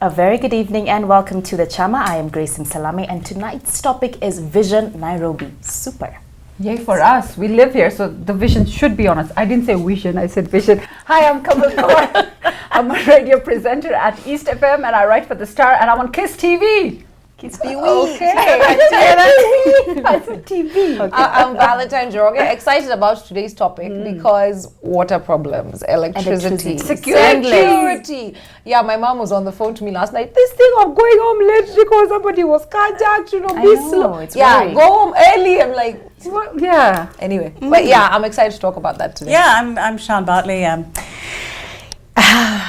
A very good evening and welcome to the Chama. I am Grace Msalame and tonight's topic is Vision Nairobi. Super. Yay for us. We live here, so the vision should be on us. I didn't say vision, I said vision. Hi, I'm Kamal Kaur. I'm a radio presenter at East FM and I write for The Star and I'm on KISS TV. Kiss TV. Okay. I said TV. Okay. I'm Valentine Joroge, excited about today's topic because water problems, electricity, security. Yeah, my mom was on the phone to me last night. This thing of going home late because somebody was carjacked, be slow. It's yeah, worrying. go home early. I'm like, Well, yeah. Anyway, but yeah, I'm excited to talk about that today. Yeah, I'm Sean Bartley,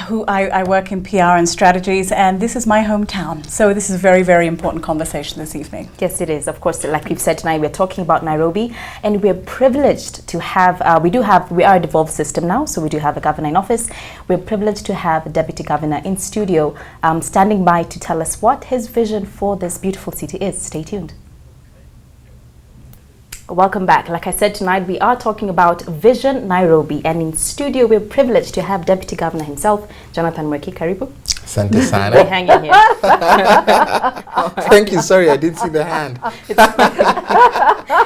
who I work in PR and strategies, and this is my hometown. So this is a very, very important conversation this evening. Yes, it is. Of course, like we've said tonight, we're talking about Nairobi, and we're privileged to have, we are a devolved system now, so we do have a governor in office. We're privileged to have a deputy governor in studio, standing by to tell us what his vision for this beautiful city is. Stay tuned. Welcome back. Like I said, tonight we are talking about Vision Nairobi, and in studio we're privileged to have Deputy Governor himself, Jonathan Mueki. Karibu. Asante We're sana. hanging here. Thank you. Sorry, I didn't see the hand.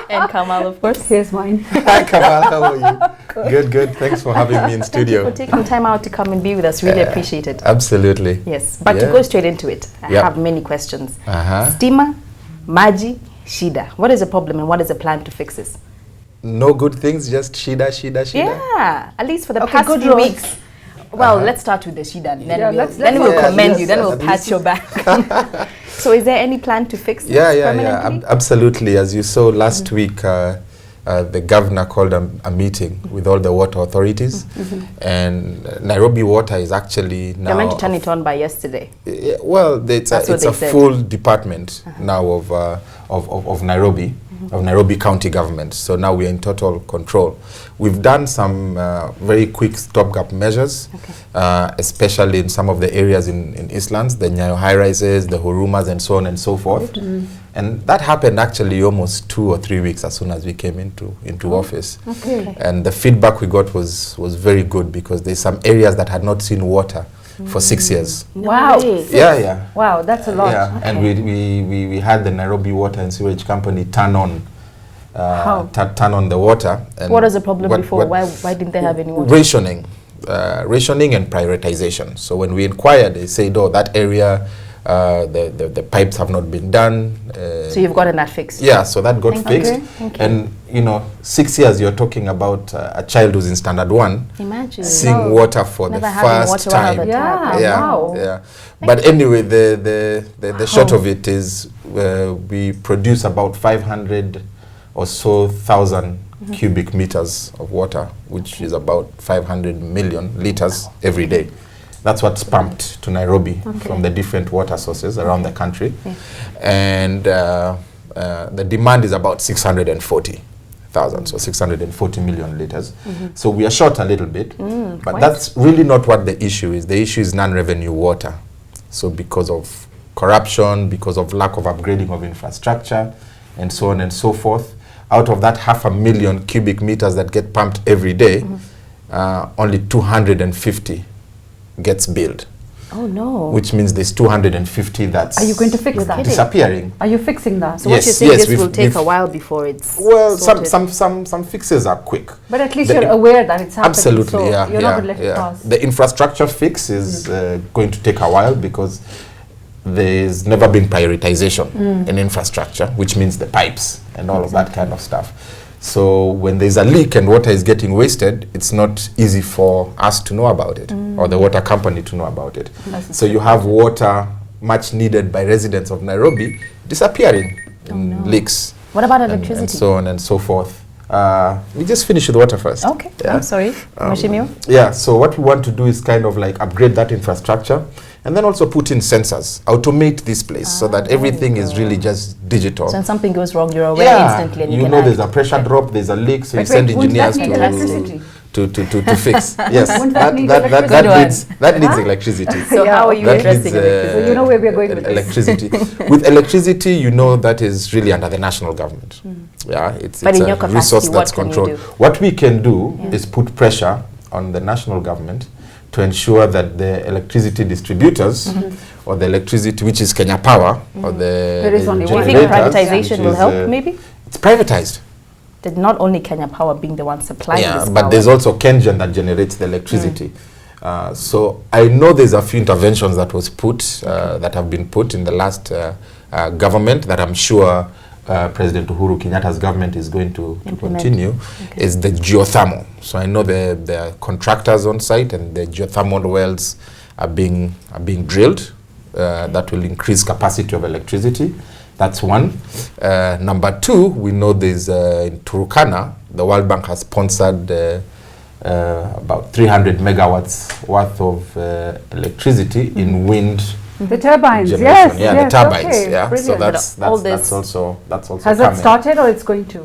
And Kamal, of course. Here's mine. Hi, Kamal. How are you? Good, good. Thanks for having me in Thank you studio. for taking time out to come and be with us. Really appreciate it. Absolutely. Yes, but to go straight into it, I have many questions. Stima, maji, shida. What is the problem and what is the plan to fix this? No good things, just shida. Yeah, at least for the Okay, past good few roads. weeks. Well, let's start with the shida. Then Yeah, we'll, let's commend you. Then yes, we'll at pat least. your back. So, is there any plan to fix this permanently? Absolutely. As you saw last week, the governor called a meeting with all the water authorities, and Nairobi Water is actually now. You're meant to turn it on by yesterday. Well, it's a full department now of Nairobi. Of Nairobi County government. So now we are in total control. We've done some very quick stopgap measures, especially in some of the areas in Eastlands, the Nyayo high-rises, the Hurumas, and so on and so forth. And that happened actually almost 2 or 3 weeks as soon as we came into office. Okay. And the feedback we got was very good because there's some areas that had not seen water for 6 years. Wow. Yeah. Wow, that's a lot. Yeah, and we had the Nairobi Water and Sewage Company turn on the water. And what was the problem before? Why didn't they have any water? Rationing and prioritization. So when we inquired, they said, oh, that area, the pipes have not been done. So you've gotten that fixed? Yeah, so that got fixed. Thank you. And 6 years, you're talking about a child who's in standard 1 seeing water for the first time. Yeah. But anyway, the short of it is we produce about 500 or so thousand cubic meters of water, which is about 500 million liters every day. That's what's pumped to Nairobi from the different water sources around the country. And the demand is about 640,000, so 640 million liters. So we are short a little bit, but that's really not what the issue is. The issue is non-revenue water. So because of corruption, because of lack of upgrading of infrastructure, and so on and so forth, out of that 500,000 cubic meters that get pumped every day, only 250 gets billed. Oh no. Which means there's 250 that's Are you going to fix that? disappearing. Are you fixing that? So what you're saying, this will take a while before it's sorted. some fixes are quick. But at least you're aware that it's happening. Absolutely, so you're not going to let it pass. The infrastructure fix is going to take a while because there's never been prioritization in infrastructure, which means the pipes and all of that kind of stuff. So when there's a leak and water is getting wasted, it's not easy for us to know about it or the water company to know about it. So you have water much needed by residents of Nairobi disappearing in leaks. What about electricity? And so on and so forth. We just finish with water first. Okay, I'm sorry. Mheshimiwa? Yeah, so what we want to do is kind of like upgrade that infrastructure and then also put in sensors, automate this place so that everything is really just digital. So when something goes wrong, you're aware instantly and you can there's a pressure drop, there's a leak, so you send engineers to fix. Yes, that needs electricity. So how are you addressing electricity? So you know where we are going with electricity. With electricity, that is really under the national government. Yeah, it's in your a capacity, resource that's what can you controlled. do? What we can do is put pressure on the national government to ensure that the electricity distributors or the electricity, which is Kenya Power, or the There is only one. Do you think generators, privatization which will is, help, maybe? It's privatized. That not only Kenya Power being the one supplying this But power. there's also Kengen that generates the electricity. So I know there's a few interventions that was put, that have been put in the last government that I'm sure President Uhuru Kenyatta's government is going to continue, is the geothermal. So I know there are contractors on site, and the geothermal wells are being drilled. That will increase capacity of electricity. That's one. Number two, we know there's in Turkana, the World Bank has sponsored about 300 megawatts worth of electricity in wind. The turbines, generation. yes, the turbines. okay, Yeah, so brilliant. that's also Has coming. that started or it's going to?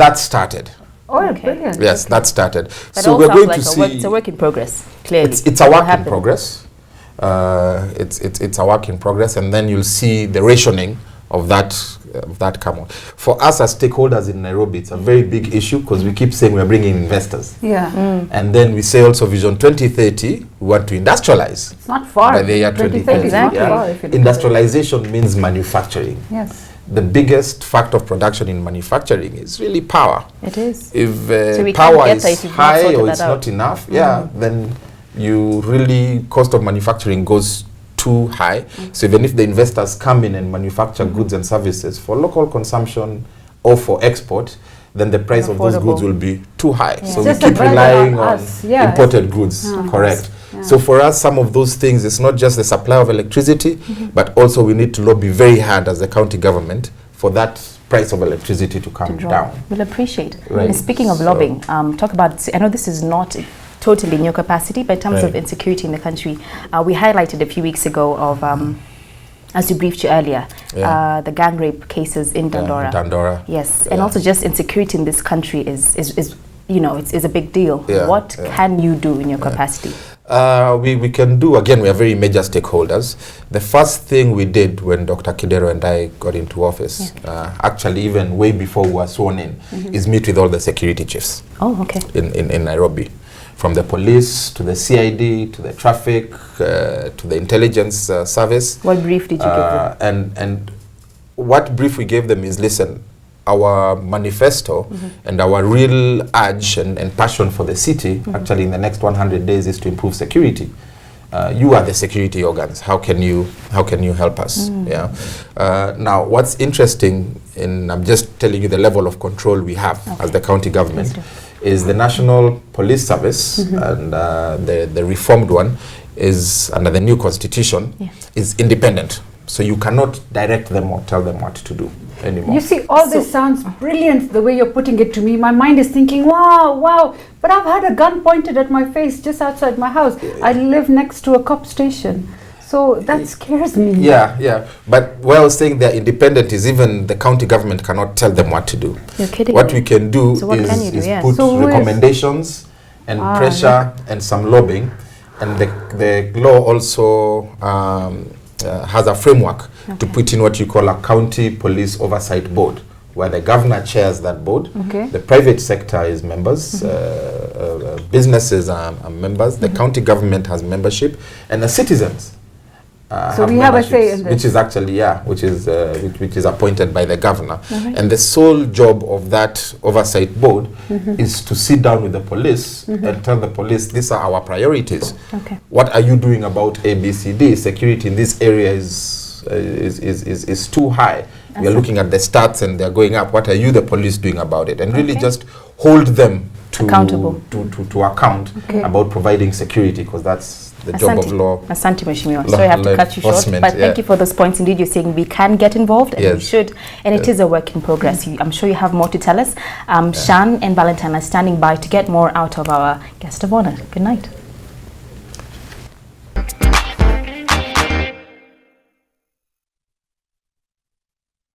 That started. Oh, Okay. brilliant. Yes, that started. But So all we're sounds going like to a see. work, it's a work in progress, clearly. It's a It will work in happen. progress. It's a work in progress, and then you'll see the rationing of that come on. For us as stakeholders in Nairobi, it's a very big issue because we keep saying we're bringing investors. Yeah. And then we say also Vision 2030, we want to industrialize It's not far. by the year 2030. is not Exactly. far if you look at it. Industrialization means manufacturing. Yes. The biggest factor of production in manufacturing is really power. It is. If So we can't power get that if is you've not high sorted or that it's out. not enough, then you really, cost of manufacturing goes too high. So even if the investors come in and manufacture goods and services for local consumption or for export, then the price of those goods Unaffordable. will be too high. So we Just keep a burden relying on on us, yeah. imported goods, correct. So for us, some of those things, it's not just the supply of electricity, but also we need to lobby very hard as a county government for that price of electricity to come down. We'll appreciate. Right. And speaking of So- lobbying, talk about, I know this is not totally in your capacity, but in terms of Right. insecurity in the country, we highlighted a few weeks ago of, as you briefed you earlier, the gang rape cases in Dandora. Dandora. Yes, and Yeah. also just insecurity in this country is it's a big deal. Yeah, What yeah. can you do in your capacity? We can do, again, we are very major stakeholders. The first thing we did when Dr. Kidero and I got into office, actually even way before we were sworn in, is meet with all the security chiefs Oh, okay. in Nairobi. From the police to the CID to the traffic to the intelligence service. What brief did you give them? And what brief we gave them is, listen, our manifesto and our real urge and passion for the city, actually in the next 100 days, is to improve security. You are the security organs. How can you help us? Yeah. Now, what's interesting, and I'm just telling you the level of control we have as the county government, is the National Police Service, and the reformed one is under the new constitution, is independent. So you cannot direct them or tell them what to do anymore. You see, all this sounds brilliant the way you're putting it to me. My mind is thinking, wow. But I've had a gun pointed at my face just outside my house. I live next to a cop station. So that scares me. Yeah. But what I was saying, they're independent, is even the county government cannot tell them what to do. You're kidding What me. we can do So what can you do? is Yeah. put So who is- recommendations and pressure and some lobbying. And the law also has a framework to put in what you call a county police oversight board, where the governor chairs that board. Okay. The private sector is members, businesses are members, the county government has membership, and the citizens So we have a say in memberships, this. which is actually which is appointed by the governor. And the sole job of that oversight board is to sit down with the police and tell the police, these are our priorities. Okay. What are you doing about ABCD? Security in this area is too high. We are looking at the stats and they're going up. What are you, the police, doing about it? And really just hold them to Accountable. to account about providing security, because that's the job of law. Asante Mheshimiwa. Law- Sorry, I have law to cut you short, enforcement, but thank you for those points. Indeed, you're saying we can get involved, and we Yes. should, and it is a work in progress. I'm sure you have more to tell us. Shan and Valentine are standing by to get more out of our guest of honor. Good night.